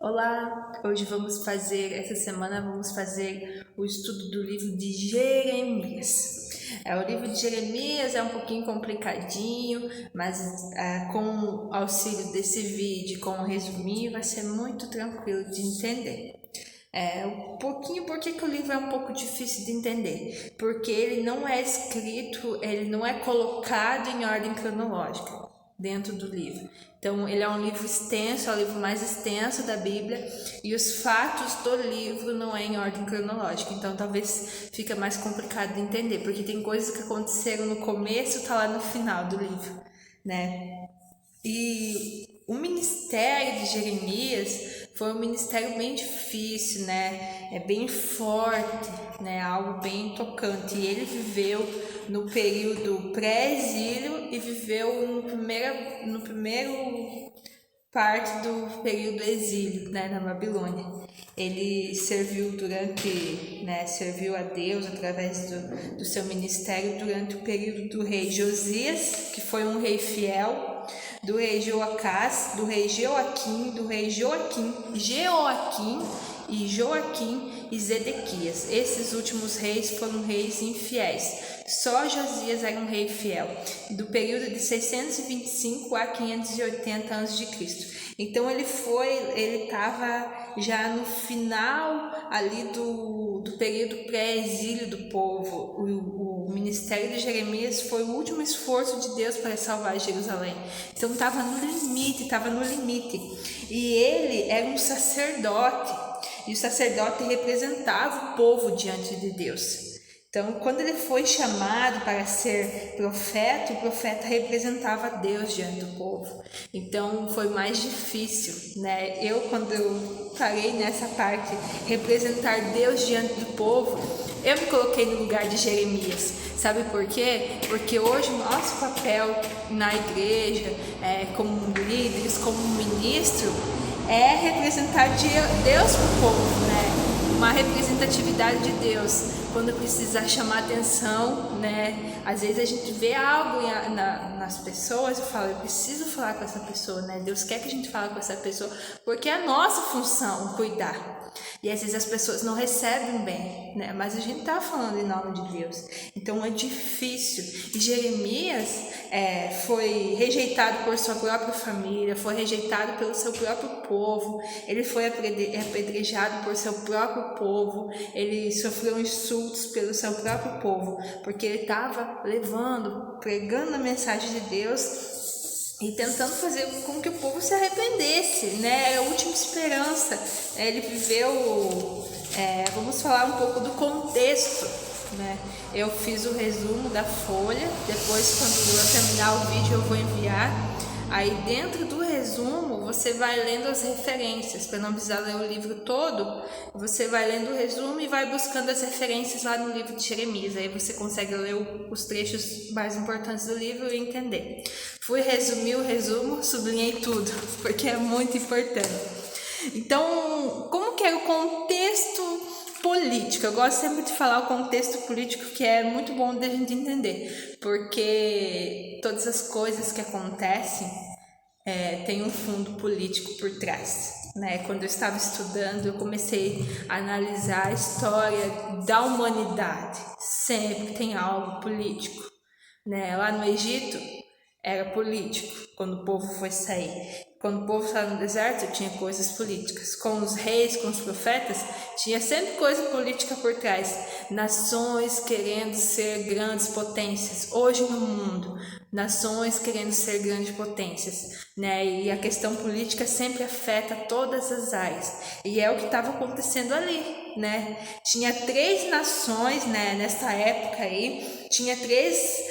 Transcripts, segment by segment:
Olá, essa semana vamos fazer o estudo do livro de Jeremias. O livro de Jeremias é um pouquinho complicadinho, mas com o auxílio desse vídeo, com o resuminho, vai ser muito tranquilo de entender. Um pouquinho porque que o livro é um pouco difícil de entender, porque ele não é escrito, ele não é colocado em ordem cronológica dentro do livro. Então, ele é um livro extenso, é o livro mais extenso da Bíblia, e os fatos do livro não é em ordem cronológica. Então, talvez fica mais complicado de entender, porque tem coisas que aconteceram no começo, tá lá no final do livro, né? E o ministério de Jeremias foi um ministério bem difícil, né? É bem forte, né? Algo bem tocante. E ele viveu no período pré-exílio e viveu no primeiro parte do período exílio, né, na Babilônia. Ele serviu serviu a Deus através do seu ministério durante o período do rei Josias, que foi um rei fiel, do rei Joacás, do rei Joaquim, Jeoaquim e Zedequias. Esses últimos reis foram reis infiéis. Só Josias era um rei fiel, do período de 625 a 580 a.C. Então ele estava já no final ali do período pré-exílio do povo. O ministério de Jeremias foi o último esforço de Deus para salvar Jerusalém. Então estava no limite. E ele era um sacerdote, e o sacerdote representava o povo diante de Deus. Então, quando ele foi chamado para ser profeta, o profeta representava Deus diante do povo. Então, foi mais difícil, né? Quando eu parei nessa parte, representar Deus diante do povo, eu me coloquei no lugar de Jeremias. Sabe por quê? Porque hoje o nosso papel na igreja, como líderes, como ministro, é representar Deus para o povo, né? Uma representatividade de Deus, quando precisar chamar atenção, né? Às vezes a gente vê algo nas pessoas e fala, eu preciso falar com essa pessoa, né? Deus quer que a gente fale com essa pessoa, porque é a nossa função cuidar. E às vezes as pessoas não recebem bem, né? Mas a gente tá falando em nome de Deus. Então é difícil. E Jeremias foi rejeitado por sua própria família, foi rejeitado pelo seu próprio povo, ele foi apedrejado por seu próprio povo, ele sofreu insultos pelo seu próprio povo, porque ele estava pregando a mensagem de Deus e tentando fazer com que o povo se arrependesse, né? Era a última esperança. Ele viveu... vamos falar um pouco do contexto, né? Eu fiz o resumo da folha, depois quando eu terminar o vídeo eu vou enviar. Aí dentro do resumo você vai lendo as referências, para não precisar ler o livro todo, você vai lendo o resumo e vai buscando as referências lá no livro de Jeremias, aí você consegue ler os trechos mais importantes do livro e entender. Fui resumir o resumo, sublinhei tudo, porque é muito importante. Então, como que era o contexto político? Eu gosto sempre de falar o contexto político, que é muito bom da gente entender, porque todas as coisas que acontecem tem um fundo político por trás, né? Quando eu estava estudando, eu comecei a analisar a história da humanidade. Sempre tem algo político, né? Lá no Egito era político, quando o povo foi sair. Quando o povo estava no deserto, tinha coisas políticas. Com os reis, com os profetas, tinha sempre coisa política por trás. Nações querendo ser grandes potências. Hoje no mundo, nações querendo ser grandes potências, né? E a questão política sempre afeta todas as áreas. E é o que estava acontecendo ali, né? Tinha 3 nações, né? Nessa época aí, tinha 3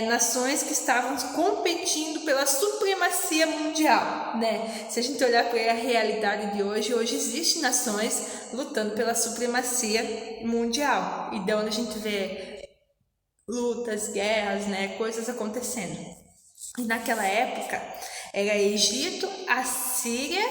nações que estavam competindo pela supremacia mundial, né? Se a gente olhar para a realidade de hoje existem nações lutando pela supremacia mundial, e de onde a gente vê lutas, guerras, né? Coisas acontecendo. E naquela época era Egito, Assíria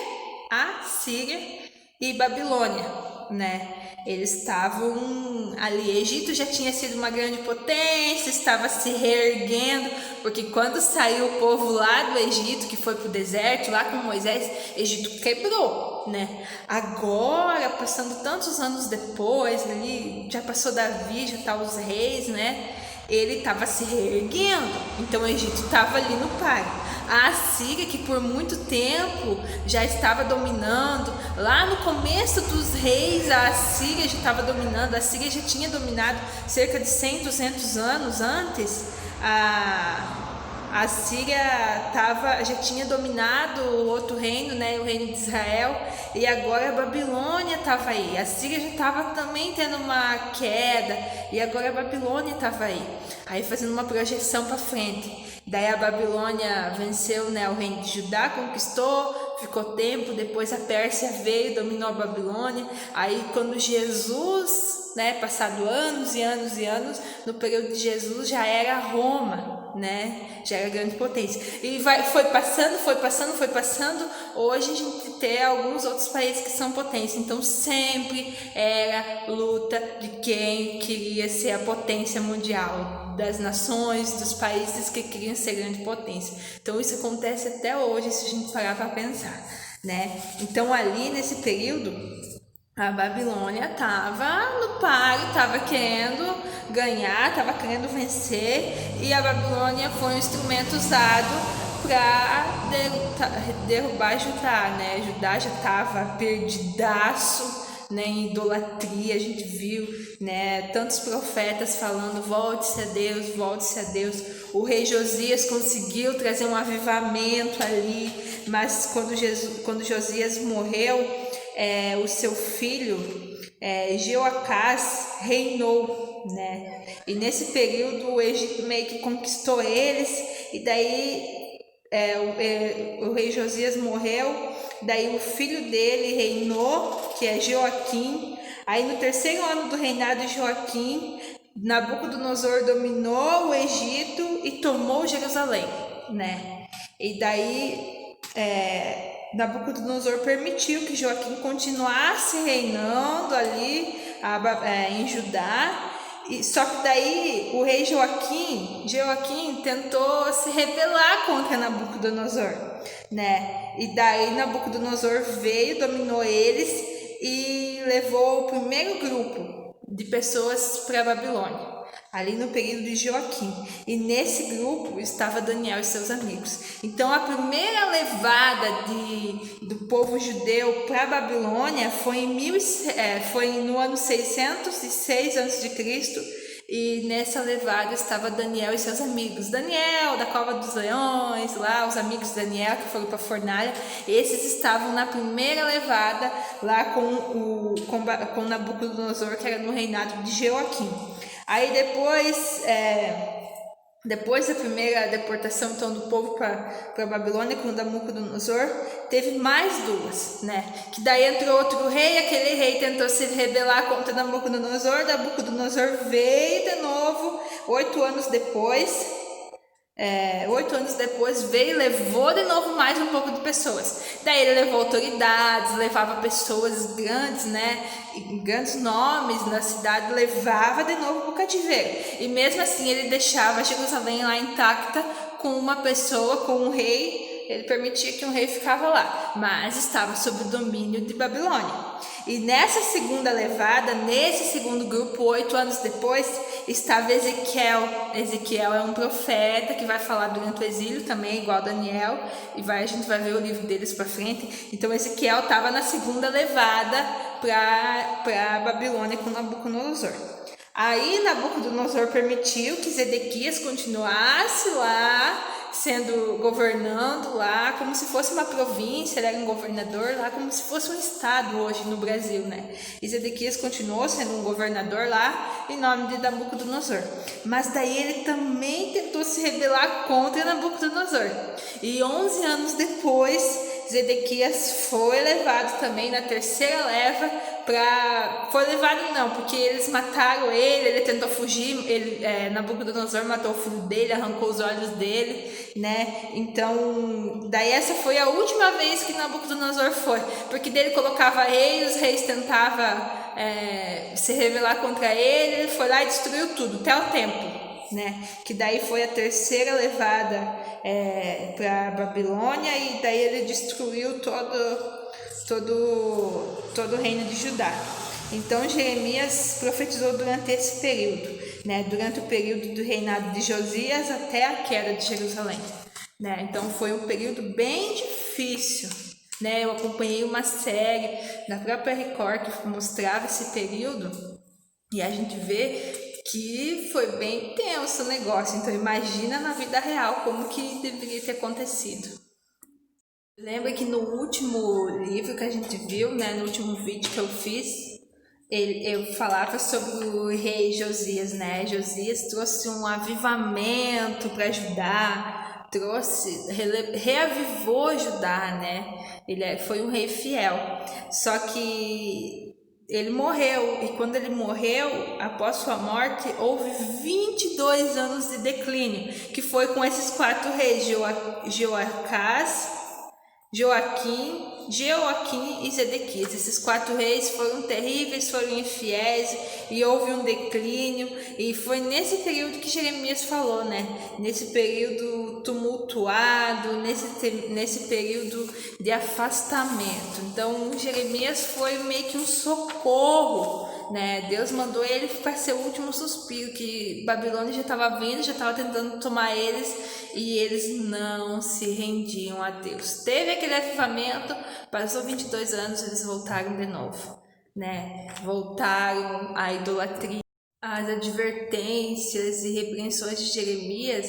e Babilônia, né? Eles estavam ali, Egito já tinha sido uma grande potência, estava se reerguendo, porque quando saiu o povo lá do Egito, que foi para o deserto, lá com Moisés, Egito quebrou, né? Agora, passando tantos anos depois, ali, já passou Davi, já tá os reis, né? Ele estava se reerguendo, então o Egito estava ali no páreo. A Assíria, que por muito tempo já estava dominando, lá no começo dos reis, a Assíria já estava dominando, a Assíria já tinha dominado cerca de 100, 200 anos antes. A Síria já tinha dominado o outro reino, né, o reino de Israel, e agora a Babilônia estava aí. A Síria já estava também tendo uma queda, e agora a Babilônia estava aí. Aí fazendo uma projeção para frente. Daí a Babilônia venceu, né, o reino de Judá, conquistou, ficou tempo, depois a Pérsia veio, dominou a Babilônia. Aí quando Jesus, né, passado anos e anos e anos, no período de Jesus já era Roma, né, já era grande potência. E foi passando, hoje a gente tem alguns outros países que são potência, então sempre era luta de quem queria ser a potência mundial, das nações, dos países que queriam ser grande potência. Então isso acontece até hoje, se a gente parar para pensar, né? Então ali nesse período a Babilônia estava no páreo, estava querendo ganhar, estava querendo vencer, e a Babilônia foi um instrumento usado para derrubar Judá, né? Judá já estava perdidaço, né, em idolatria. A gente viu, né, tantos profetas falando: volte-se a Deus, volte-se a Deus. O rei Josias conseguiu trazer um avivamento ali, mas quando Josias morreu, o seu filho Jeoacás reinou, né? E nesse período o Egito meio que conquistou eles, e daí o rei Josias morreu, daí o filho dele reinou, que é Joaquim. Aí no terceiro ano do reinado de Joaquim, Nabucodonosor dominou o Egito e tomou Jerusalém, né? E daí Nabucodonosor permitiu que Joaquim continuasse reinando ali em Judá. Só que daí o rei Joaquim tentou se rebelar contra Nabucodonosor, né? E daí Nabucodonosor veio, dominou eles e levou o primeiro grupo de pessoas para a Babilônia, ali no período de Joaquim. E nesse grupo estava Daniel e seus amigos. Então a primeira levada do povo judeu para a Babilônia foi no ano 606 a.C., e nessa levada estava Daniel e seus amigos. Daniel, da cova dos leões, lá os amigos de Daniel que foram para a fornalha, esses estavam na primeira levada lá com Nabucodonosor, que era no reinado de Joaquim. Aí depois da primeira deportação, então, do povo para a Babilônia com Nabucodonosor, teve mais duas, né? Que daí entrou outro rei, aquele rei tentou se rebelar contra Nabucodonosor veio de novo, 8 anos depois veio e levou de novo mais um pouco de pessoas. Daí ele levou autoridades, levava pessoas grandes, né, grandes nomes na cidade, levava de novo para o cativeiro. E mesmo assim ele deixava Jerusalém lá intacta, com uma pessoa, com um rei. Ele permitia que um rei ficava lá, mas estava sob o domínio de Babilônia. E nessa segunda levada, nesse segundo grupo, 8 anos depois, estava Ezequiel. Ezequiel é um profeta que vai falar durante o exílio também, igual Daniel, e a gente vai ver o livro deles para frente. Então Ezequiel estava na segunda levada para a Babilônia com Nabucodonosor. Aí Nabucodonosor permitiu que Zedequias continuasse lá, governando lá, como se fosse uma província. Ele era um governador lá, como se fosse um estado hoje no Brasil, né? E Zedequias continuou sendo um governador lá, em nome de Nabucodonosor. Mas daí ele também tentou se rebelar contra Nabucodonosor. E 11 anos depois, Zedequias foi levado também na terceira leva foi levado não, porque eles mataram ele tentou fugir, Nabucodonosor matou o filho dele, arrancou os olhos dele, né? Então, daí essa foi a última vez que Nabucodonosor foi, porque dele colocava rei, os reis tentavam se rebelar contra ele, ele foi lá e destruiu tudo, até o templo, né? Que daí foi a terceira levada para Babilônia, e daí ele destruiu todo o reino de Judá. Então Jeremias profetizou durante esse período, né? Durante o período do reinado de Josias até a queda de Jerusalém, né? Então foi um período bem difícil, né? Eu acompanhei uma série da própria Record que mostrava esse período, e a gente vê que foi bem tenso o negócio. Então imagina na vida real como que deveria ter acontecido. Lembra que no último livro que a gente viu, né, no último vídeo que eu fiz, eu falava sobre o rei Josias, né? Josias trouxe um avivamento para Judá, reavivou Judá, né? Ele foi um rei fiel. Só que ele morreu, e quando ele morreu, após sua morte, houve 22 anos de declínio, que foi com esses 4 reis, Joaquim e Zedequias. Esses 4 reis foram terríveis, foram infiéis, e houve um declínio, e foi nesse período que Jeremias falou, né? Nesse período tumultuado, nesse período de afastamento. Então Jeremias foi meio que um socorro, né? Deus mandou ele para ser o último suspiro, que Babilônia já estava vindo, já estava tentando tomar eles, e eles não se rendiam a Deus. Teve aquele avivamento, passou 22 anos, eles voltaram de novo, né? Voltaram à idolatria. As advertências e repreensões de Jeremias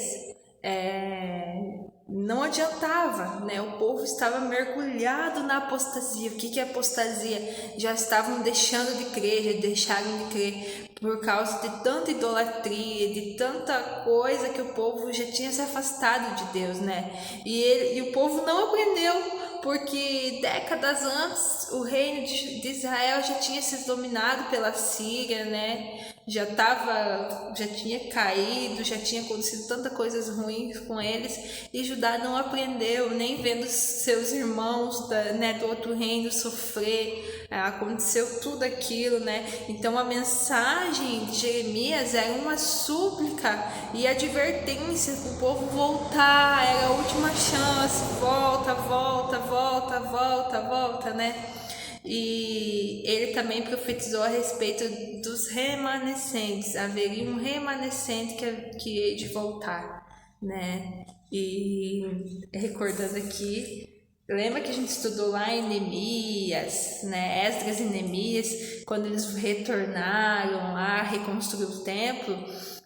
não adiantava, né? O povo estava mergulhado na apostasia. O que é apostasia? Já estavam deixando de crer, já deixaram de crer por causa de tanta idolatria, de tanta coisa, que o povo já tinha se afastado de Deus, né? E o povo não aprendeu, porque décadas antes o reino de Israel já tinha sido dominado pela Síria, né? Já tinha caído, já tinha acontecido tantas coisas ruins com eles, e Judá não aprendeu, nem vendo seus irmãos do outro reino sofrer, aconteceu tudo aquilo, né? Então a mensagem de Jeremias era uma súplica e advertência para o povo voltar, era a última chance, volta, né? E ele também profetizou a respeito dos remanescentes. Haveria um remanescente que hei de voltar, né? E recordando aqui, lembra que a gente estudou lá em Neemias, né? Esdras e Neemias, quando eles retornaram lá, reconstruir o templo,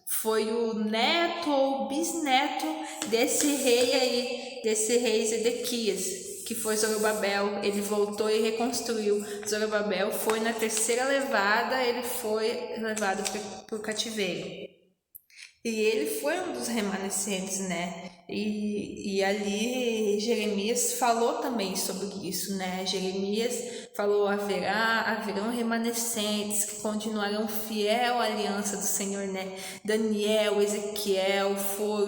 foi o neto ou bisneto desse rei Zedequias, que foi Zorobabel. Ele voltou e reconstruiu. Zorobabel foi na terceira levada, ele foi levado para o cativeiro. E ele foi um dos remanescentes, né? E ali Jeremias falou também sobre isso, né? Jeremias falou: haverão remanescentes que continuarão fiel à aliança do Senhor, né? Daniel, Ezequiel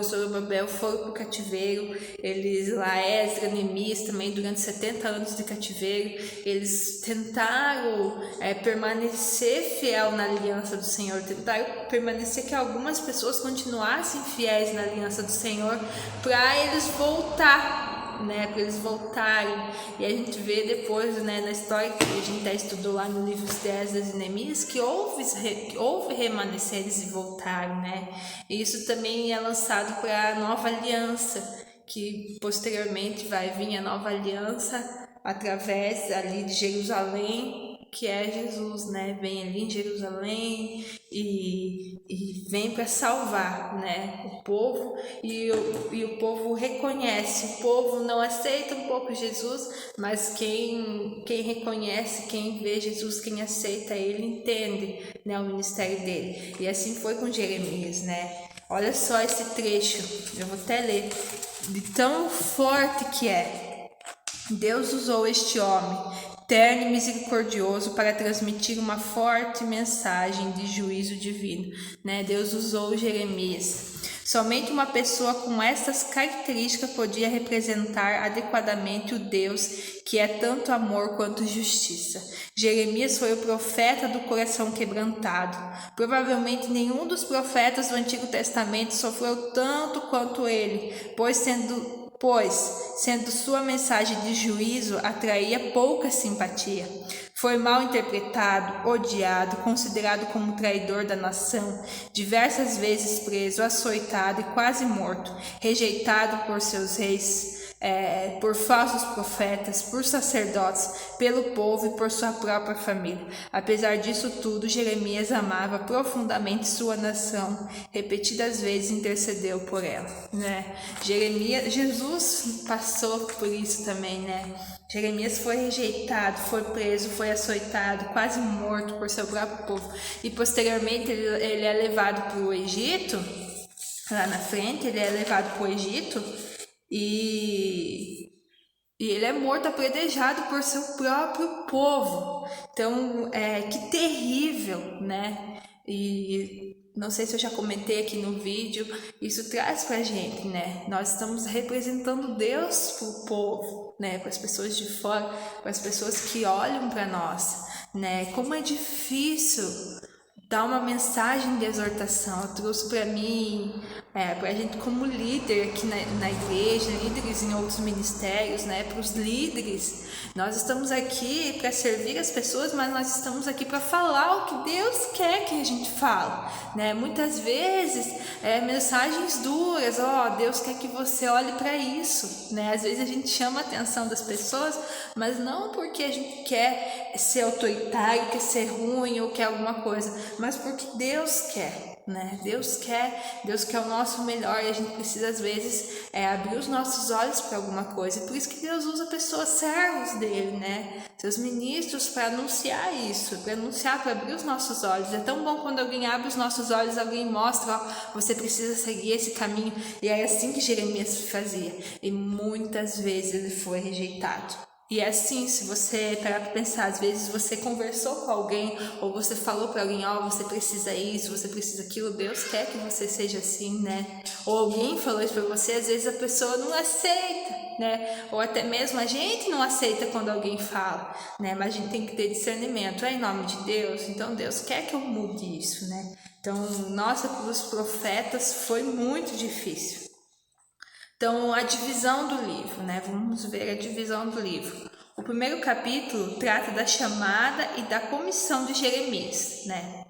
Zorobabel foram para o cativeiro, eles lá, Esdras, Neemias também, durante 70 anos de cativeiro, eles tentaram permanecer fiel na aliança do Senhor, tentaram permanecer, que algumas pessoas continuassem fiéis na aliança do Senhor, para eles voltar, né, para eles voltarem. E a gente vê depois, né, na história que a gente já estudou lá no livro de Esdras e Neemias, que houve remanescentes e voltaram, né? E isso também é lançado para a nova aliança, que posteriormente vai vir a nova aliança através ali de Jerusalém, que é Jesus, né? Vem ali em Jerusalém e vem para salvar, né, o povo, e o povo reconhece. O povo não aceita um pouco Jesus, mas quem reconhece, quem vê Jesus, quem aceita ele, entende, né, o ministério dele. E assim foi com Jeremias, né? Olha só esse trecho, eu vou até ler, de tão forte que é. Deus usou este homem, terno e misericordioso, para transmitir uma forte mensagem de juízo divino, né? Deus usou Jeremias. Somente uma pessoa com estas características podia representar adequadamente o Deus que é tanto amor quanto justiça. Jeremias foi o profeta do coração quebrantado. Provavelmente nenhum dos profetas do Antigo Testamento sofreu tanto quanto ele, pois sendo sua mensagem de juízo atraía pouca simpatia. Foi mal interpretado, odiado, considerado como traidor da nação, diversas vezes preso, açoitado e quase morto, rejeitado por seus reis, por falsos profetas, por sacerdotes, pelo povo e por sua própria família. Apesar disso tudo, Jeremias amava profundamente sua nação, repetidas vezes intercedeu por ela, né? Jesus passou por isso também, né? Jeremias foi rejeitado, foi preso, foi açoitado, quase morto por seu próprio povo. E posteriormente ele é levado para o Egito, lá na frente ele é levado para o Egito e ele é morto apedrejado por seu próprio povo. Então, que terrível, né? E não sei se eu já comentei aqui no vídeo, isso traz pra gente, né? Nós estamos representando Deus pro povo, né? Para as pessoas de fora, para as pessoas que olham para nós, né? Como é difícil dar uma mensagem de exortação. Eu trouxe para mim, para a gente como líder aqui na igreja, líderes em outros ministérios, né? Para os líderes, nós estamos aqui para servir as pessoas, mas nós estamos aqui para falar o que Deus quer que a gente fale, né? Muitas vezes, mensagens duras, Deus quer que você olhe para isso, né? Às vezes a gente chama a atenção das pessoas, mas não porque a gente quer ser autoritário, quer ser ruim ou quer alguma coisa, mas porque Deus quer, né? Deus quer o nosso melhor e a gente precisa às vezes abrir os nossos olhos para alguma coisa. Por isso que Deus usa pessoas, servos dele, né? Seus ministros para anunciar isso, para abrir os nossos olhos. É tão bom quando alguém abre os nossos olhos, alguém mostra, você precisa seguir esse caminho. E é assim que Jeremias fazia. E muitas vezes ele foi rejeitado. E é assim, se você parar para pensar, às vezes você conversou com alguém, ou você falou para alguém, você precisa isso, você precisa aquilo, Deus quer que você seja assim, né? Ou alguém falou isso para você, às vezes a pessoa não aceita, né? Ou até mesmo a gente não aceita quando alguém fala, né? Mas a gente tem que ter discernimento, em nome de Deus, então Deus quer que eu mude isso, né? Então, nossa, para os profetas foi muito difícil. Então, a divisão do livro, né? Vamos ver a divisão do livro. O primeiro capítulo trata da chamada e da comissão de Jeremias, né?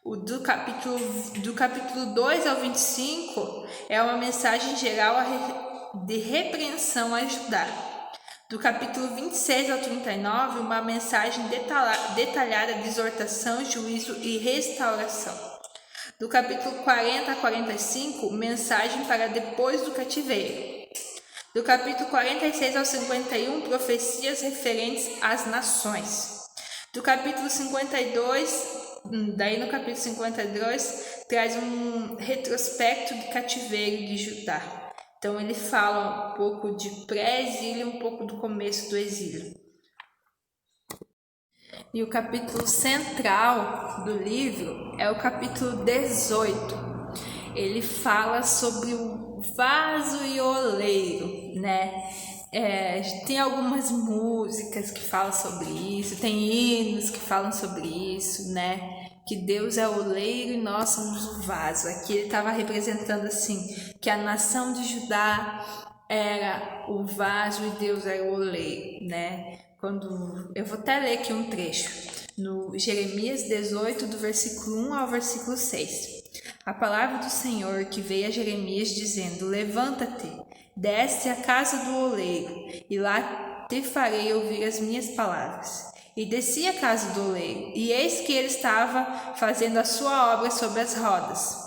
Do capítulo 2 ao 25 é uma mensagem geral de repreensão a Judá. Do capítulo 26 ao 39, uma mensagem detalhada de exortação, juízo e restauração. Do capítulo 40 a 45, mensagem para depois do cativeiro. Do capítulo 46 ao 51, profecias referentes às nações. Do capítulo 52, no capítulo 52, traz um retrospecto de cativeiro de Judá. Então ele fala um pouco de pré-exílio e um pouco do começo do exílio. E o capítulo central do livro é o capítulo 18. Ele fala sobre o vaso e o oleiro, né? Tem algumas músicas que falam sobre isso, tem hinos que falam sobre isso, né? Que Deus é o oleiro e nós somos o vaso. Aqui ele estava representando assim, que a nação de Judá era o vaso e Deus era o oleiro, né? Eu vou até ler aqui um trecho, no Jeremias 18, do versículo 1 ao versículo 6. A palavra do Senhor que veio a Jeremias dizendo: Levanta-te, desce à casa do oleiro, e lá te farei ouvir as minhas palavras. E desci à casa do oleiro, e eis que ele estava fazendo a sua obra sobre as rodas.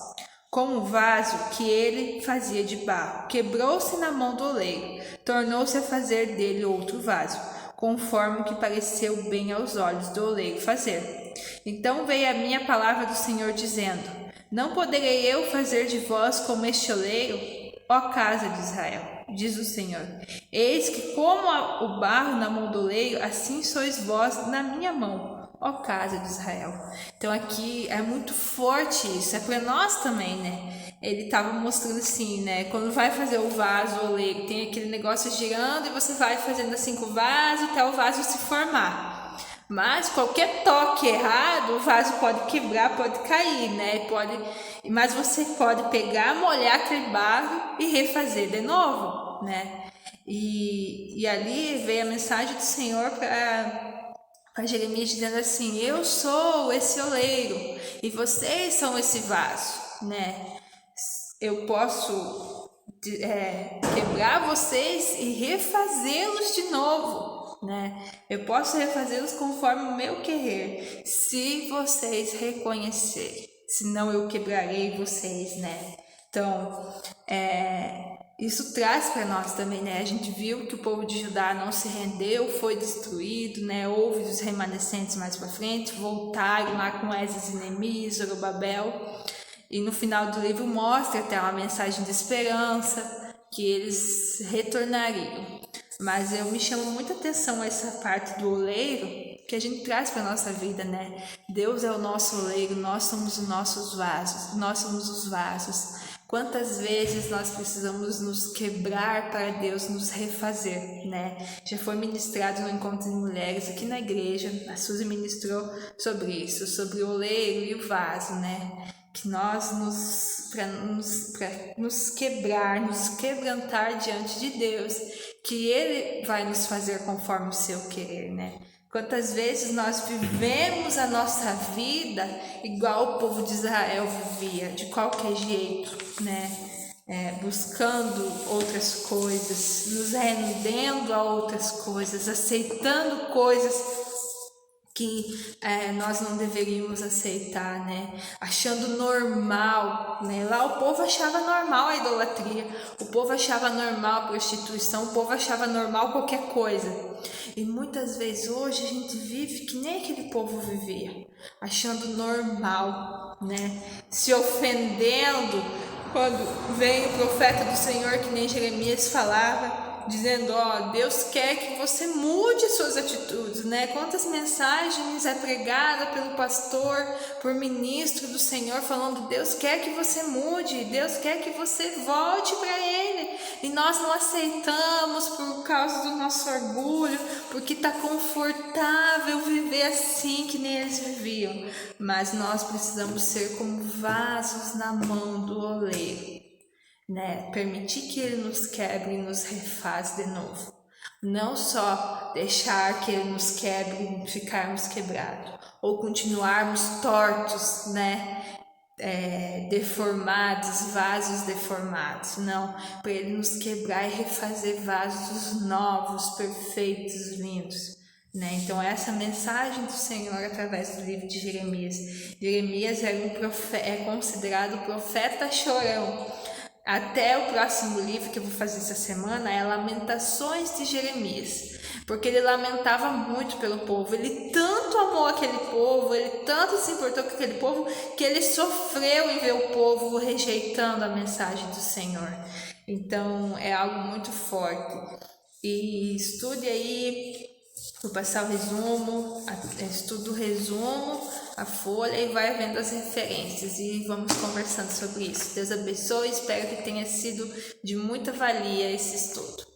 Com o vaso que ele fazia de barro, quebrou-se na mão do oleiro, tornou-se a fazer dele outro vaso, conforme o que pareceu bem aos olhos do oleiro fazer. Então veio a minha palavra do Senhor dizendo: Não poderei eu fazer de vós como este oleiro, ó casa de Israel? diz o Senhor. Eis que como o barro na mão do oleiro, assim sois vós na minha mão, ó casa de Israel. Então aqui é muito forte isso, é para nós também, né? Ele estava mostrando assim, né? Quando vai fazer o vaso, o oleiro, tem aquele negócio girando e você vai fazendo assim com o vaso até o vaso se formar. Mas qualquer toque errado, o vaso pode quebrar, pode cair, né? Mas você pode pegar, molhar aquele barro e refazer de novo, né? E ali veio a mensagem do Senhor para Jeremias dizendo assim: eu sou esse oleiro e vocês são esse vaso, né? Eu posso quebrar vocês e refazê-los de novo, né? Eu posso refazê-los conforme o meu querer, se vocês reconhecerem. Senão eu quebrarei vocês, né? Então, isso traz para nós também, né? A gente viu que o povo de Judá não se rendeu, foi destruído, né? Houve os remanescentes mais para frente, voltaram lá com Esdras e Neemias, Zorobabel. E no final do livro mostra até uma mensagem de esperança, que eles retornariam. Mas eu me chamo muita atenção essa parte do oleiro, que a gente traz para a nossa vida, né? Deus é o nosso oleiro, nós somos os nossos vasos, nós somos os vasos. Quantas vezes nós precisamos nos quebrar para Deus nos refazer, né? Já foi ministrado no Encontro de Mulheres aqui na igreja, a Suzy ministrou sobre isso, sobre o oleiro e o vaso, né? Que nós para nos quebrar, nos quebrantar diante de Deus, que Ele vai nos fazer conforme o seu querer, né? Quantas vezes nós vivemos a nossa vida igual o povo de Israel vivia, de qualquer jeito, né? Buscando outras coisas, nos rendendo a outras coisas, aceitando coisas que nós não deveríamos aceitar, né? Achando normal, né? Lá o povo achava normal a idolatria, o povo achava normal a prostituição, o povo achava normal qualquer coisa. E muitas vezes hoje a gente vive que nem aquele povo vivia, achando normal, né? Se ofendendo quando vem o profeta do Senhor, que nem Jeremias falava, dizendo, Deus quer que você mude suas atitudes, né? Quantas mensagens é pregada pelo pastor, por ministro do Senhor, falando, Deus quer que você mude, Deus quer que você volte para Ele. E nós não aceitamos por causa do nosso orgulho, porque está confortável viver assim que nem eles viviam. Mas nós precisamos ser como vasos na mão do oleiro, né? Permitir que Ele nos quebre e nos refaz de novo. Não só deixar que Ele nos quebre e ficarmos quebrados, ou continuarmos tortos, né? Deformados, vasos deformados. Não, para Ele nos quebrar e refazer vasos novos, perfeitos, lindos, né? Então essa mensagem do Senhor através do livro de Jeremias. Jeremias é considerado o profeta chorão. Até o próximo livro que eu vou fazer essa semana é Lamentações de Jeremias, porque ele lamentava muito pelo povo, ele tanto amou aquele povo, ele tanto se importou com aquele povo, que ele sofreu em ver o povo rejeitando a mensagem do Senhor. Então é algo muito forte. E estude aí, vou passar o resumo, estudo o resumo, a folha e vai vendo as referências e vamos conversando sobre isso. Deus abençoe, espero que tenha sido de muita valia esse estudo.